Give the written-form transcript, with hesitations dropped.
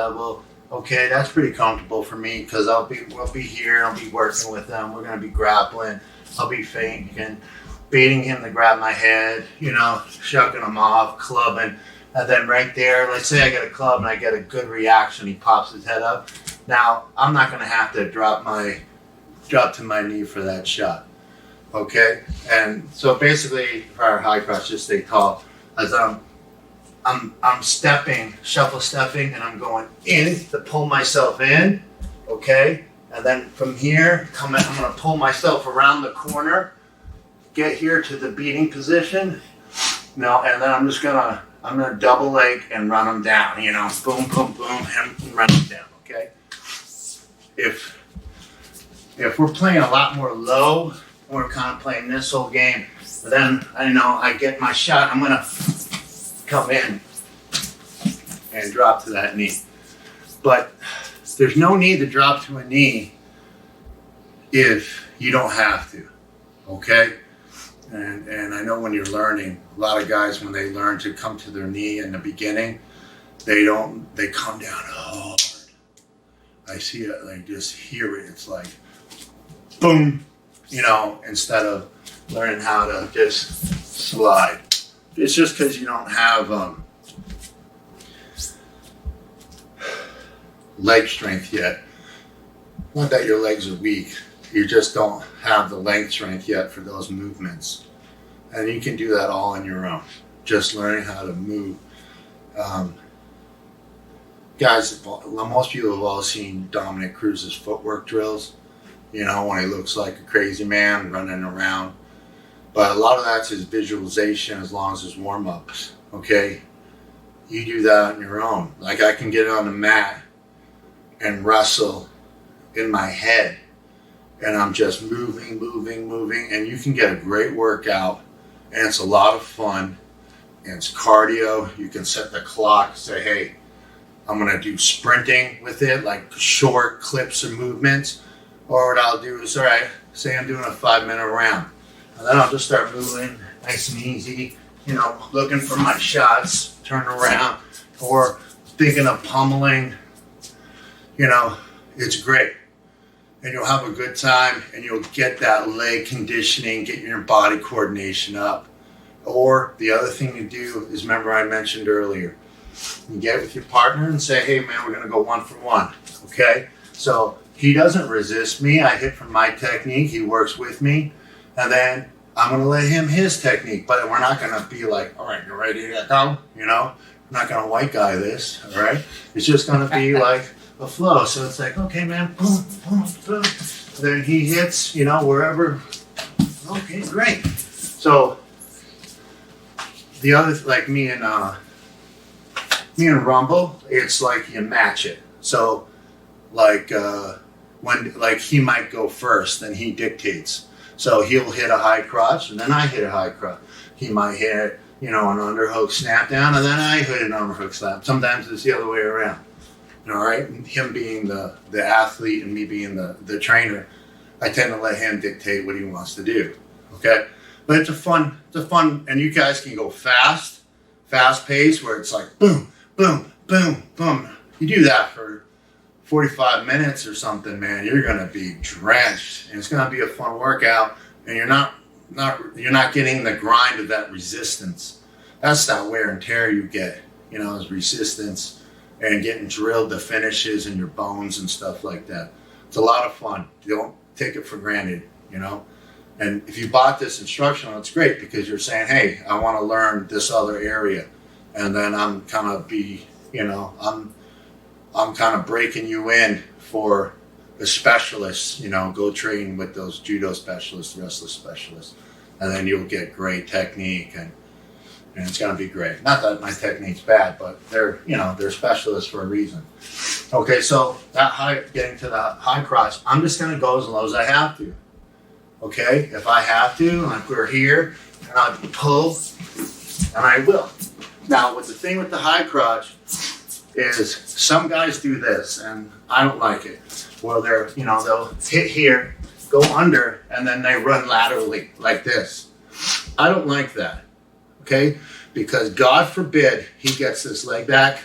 level. Okay, that's pretty comfortable for me because we'll be here, I'll be working with them, we're gonna be grappling, I'll be feinting, baiting him to grab my head, you know, shucking him off, clubbing, and then right there, let's say I get a club and I get a good reaction, he pops his head up. Now, I'm not gonna have to drop to my knee for that shot. Okay? And so basically for our high cross, just stay tall. As I'm stepping, shuffle stepping, and I'm going in to pull myself in, okay? And then from here, I'm gonna pull myself around the corner, get here to the beating position. Now, and then I'm gonna double leg and run them down, you know, boom, boom, boom, and run them down, okay? If we're playing a lot more low, we're kind of playing this whole game, but then I get my shot, I'm gonna come in and drop to that knee. But there's no need to drop to a knee if you don't have to, okay? And I know when you're learning, a lot of guys, when they learn to come to their knee in the beginning, they come down hard. I see it, like just hear it, it's like, boom, you know, instead of learning how to just slide. It's just because you don't have leg strength yet. Not that your legs are weak, you just don't have the leg strength yet for those movements. And you can do that all on your own, just learning how to move. Guys, most people have all seen Dominic Cruz's footwork drills, you know, when he looks like a crazy man running around. But a lot of that's his visualization as long as his warm-ups, okay? You do that on your own. Like I can get on the mat and wrestle in my head and I'm just moving, and you can get a great workout and it's a lot of fun and it's cardio. You can set the clock, say, hey, I'm gonna do sprinting with it, like short clips or movements. Or what I'll do is, all right, say I'm doing a 5-minute round. And then I'll just start moving nice and easy, you know, looking for my shots, turn around, or thinking of pummeling, you know, it's great. And you'll have a good time and you'll get that leg conditioning, get your body coordination up. Or the other thing you do is, remember I mentioned earlier, you get with your partner and say, hey man, we're gonna go 1 for 1, okay? So he doesn't resist me, I hit from my technique, he works with me, and then I'm gonna let him his technique, but we're not gonna be like, all right, you're ready to go, you know? I'm not gonna white guy this, all right? It's just gonna be like a flow. So it's like, okay man, boom, boom, boom. Then he hits, you know, wherever, okay, great. So the other, like me and Rumble, it's like you match it. So like when he might go first, then he dictates. So he'll hit a high crotch and then I hit a high crotch. He might hit, you know, an underhook snap down and then I hit an underhook slap. Sometimes it's the other way around. All right, him being the athlete and me being the trainer, I tend to let him dictate what he wants to do. Okay, but it's a fun, and you guys can go fast pace where it's like boom, boom, boom, boom. You do that for 45 minutes or something, man, you're gonna be drenched, and it's gonna be a fun workout, and you're not getting the grind of that resistance. That's that wear and tear you get, you know, is resistance. And getting drilled the finishes in your bones and stuff like that. It's a lot of fun. You don't take it for granted, you know? And if you bought this instructional, it's great because you're saying, hey, I want to learn this other area. And then I'm kind of I'm kind of breaking you in for the specialists, you know, go train with those judo specialists, wrestling specialists. And then you'll get great technique and it's going to be great. Not that my technique's bad, but they're specialists for a reason. Okay, so getting to the high crotch, I'm just going to go as low as I have to. Okay, if I have to, like we're here, and I pull, and I will. Now, the thing with the high crotch is some guys do this, and I don't like it. Well, they'll hit here, go under, and then they run laterally like this. I don't like that. Okay, because God forbid he gets this leg back